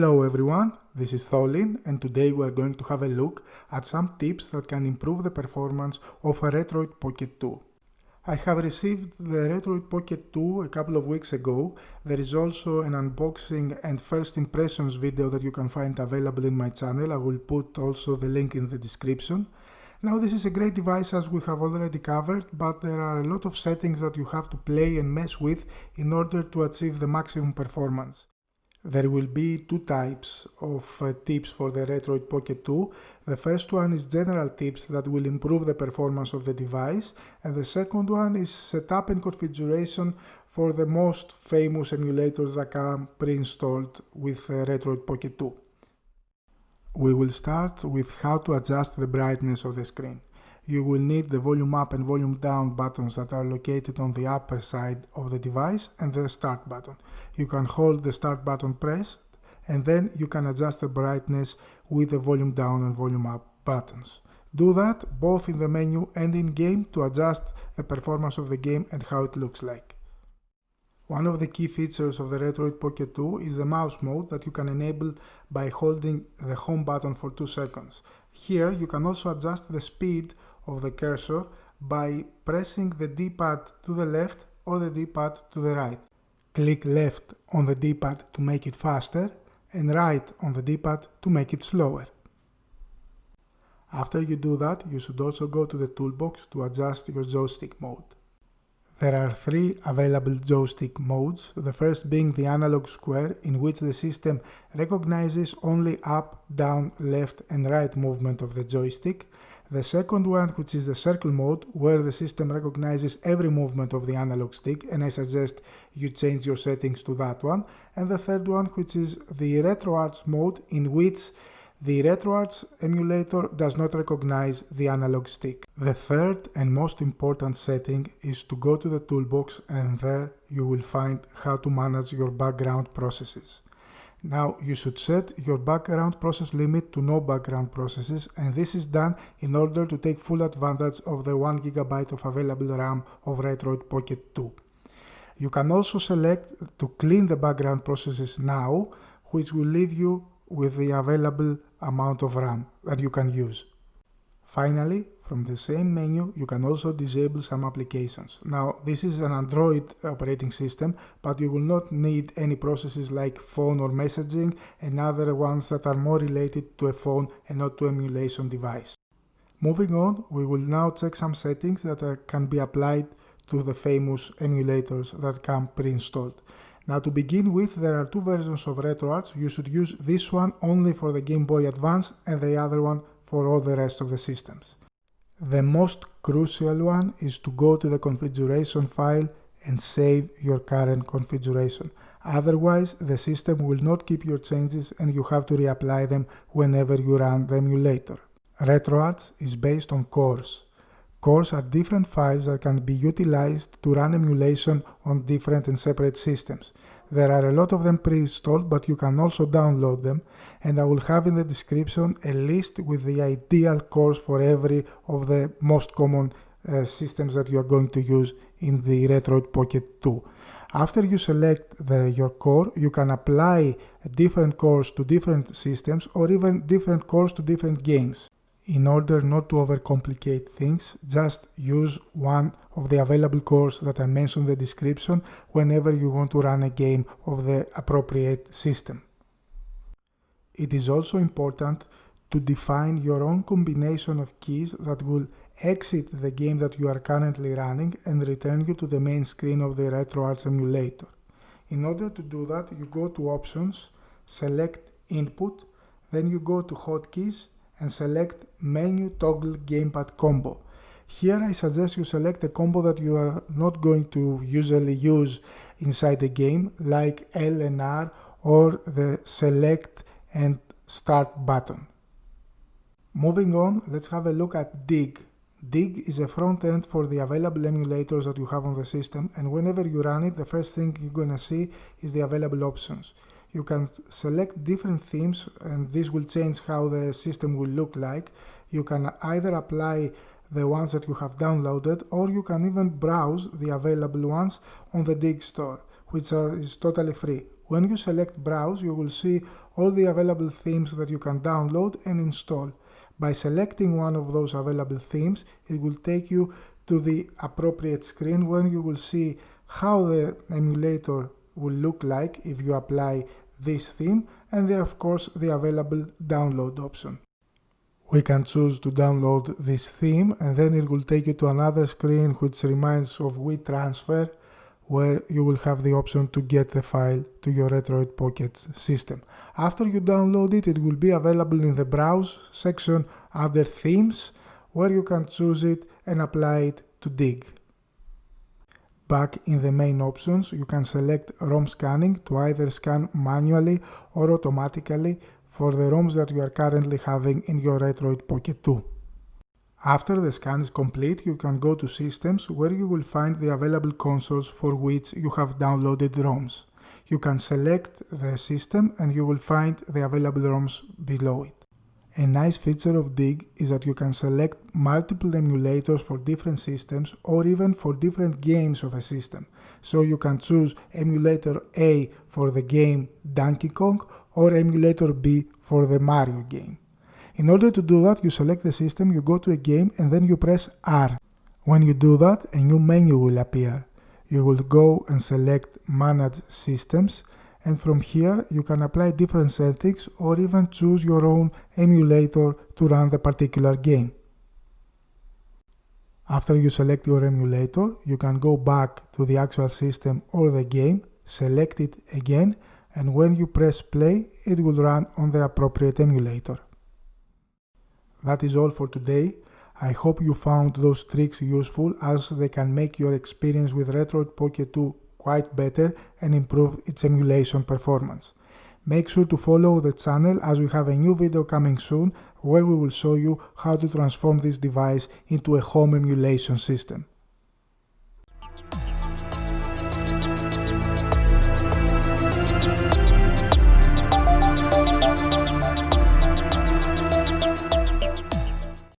Hello everyone, this is Tholin, and today we are going to have a look at some tips that can improve the performance of a Retroid Pocket 2. I have received the Retroid Pocket 2 a couple of weeks ago. There is also an unboxing and first impressions video that you can find available in my channel. I will put also the link in the description. Now this is a great device as we have already covered, but there are a lot of settings that you have to play and mess with in order to achieve the maximum performance. There will be two types of tips for the Retroid Pocket 2. The first one is general tips that will improve the performance of the device, and the second one is setup and configuration for the most famous emulators that come pre-installed with Retroid Pocket 2. We will start with how to adjust the brightness of the screen. You will need the volume up and volume down buttons that are located on the upper side of the device and the start button. You can hold the start button pressed and then you can adjust the brightness with the volume down and volume up buttons. Do that both in the menu and in game to adjust the performance of the game and how it looks like. One of the key features of the Retroid Pocket 2 is the mouse mode that you can enable by holding the home button for 2 seconds. Here you can also adjust the speed of the cursor by pressing the D-pad to the left or the D-pad to the right. Click left on the D-pad to make it faster and right on the D-pad to make it slower. After you do that, you should also go to the toolbox to adjust your joystick mode. There are 3 available joystick modes, the first being the analog square, in which the system recognizes only up, down, left and right movement of the joystick. The second one, which is the circle mode, where the system recognizes every movement of the analog stick, and I suggest you change your settings to that one. And the third one, which is the RetroArch mode, in which the RetroArch emulator does not recognize the analog stick. The third and most important setting is to go to the toolbox, and there you will find how to manage your background processes. Now you should set your background process limit to no background processes, and this is done in order to take full advantage of the 1 GB of available RAM of Retroid Pocket 2. You can also select to clean the background processes now, which will leave you with the available amount of RAM that you can use. Finally, from the same menu, you can also disable some applications. Now, this is an Android operating system, but you will not need any processes like phone or messaging and other ones that are more related to a phone and not to emulation device. Moving on, we will now check some settings that can be applied to the famous emulators that come pre-installed. Now, to begin with, there are 2 versions of RetroArch. You should use this one only for the Game Boy Advance and the other one for all the rest of the systems. The most crucial one is to go to the configuration file and save your current configuration. Otherwise, the system will not keep your changes and you have to reapply them whenever you run the emulator. RetroArch is based on cores. Cores are different files that can be utilized to run emulation on different and separate systems. There are a lot of them pre-installed, but you can also download them, and I will have in the description a list with the ideal cores for every of the most common systems that you are going to use in the Retroid Pocket 2. After you select your core, you can apply different cores to different systems or even different cores to different games. In order not to overcomplicate things, just use one of the available cores that I mentioned in the description whenever you want to run a game of the appropriate system. It is also important to define your own combination of keys that will exit the game that you are currently running and return you to the main screen of the RetroArch emulator. In order to do that, you go to Options, select Input, then you go to Hotkeys and select Menu Toggle Gamepad Combo. Here I suggest you select a combo that you are not going to usually use inside the game, like L and R or the Select and Start button. Moving on, let's have a look at Dig. Dig is a front end for the available emulators that you have on the system, and whenever you run it, the first thing you're gonna see is the available options. You can select different themes and this will change how the system will look like. You can either apply the ones that you have downloaded, or you can even browse the available ones on the Dig store, which is totally free. When you select Browse, you will see all the available themes that you can download and install. By selecting one of those available themes, it will take you to the appropriate screen where you will see how the emulator will look like if you apply this theme, and then of course the available download option. We can choose to download this theme, and then it will take you to another screen which reminds of WeTransfer, where you will have the option to get the file to your Retroid Pocket system. After you download it, it will be available in the Browse section under Themes, where you can choose it and apply it to Dig. Back in the main options, you can select ROM scanning to either scan manually or automatically for the ROMs that you are currently having in your Retroid Pocket 2. After the scan is complete, you can go to Systems, where you will find the available consoles for which you have downloaded ROMs. You can select the system and you will find the available ROMs below it. A nice feature of Dig is that you can select multiple emulators for different systems or even for different games of a system. So you can choose emulator A for the game Donkey Kong or emulator B for the Mario game. In order to do that, you select the system, you go to a game, and then you press R. When you do that, a new menu will appear. You will go and select Manage Systems, and from here you can apply different settings or even choose your own emulator to run the particular game. After you select your emulator, you can go back to the actual system or the game, select it again, and when you press play, it will run on the appropriate emulator. That is all for today. I hope you found those tricks useful, as they can make your experience with Retroid Pocket 2 quite better and improve its emulation performance. Make sure to follow the channel, as we have a new video coming soon where we will show you how to transform this device into a home emulation system.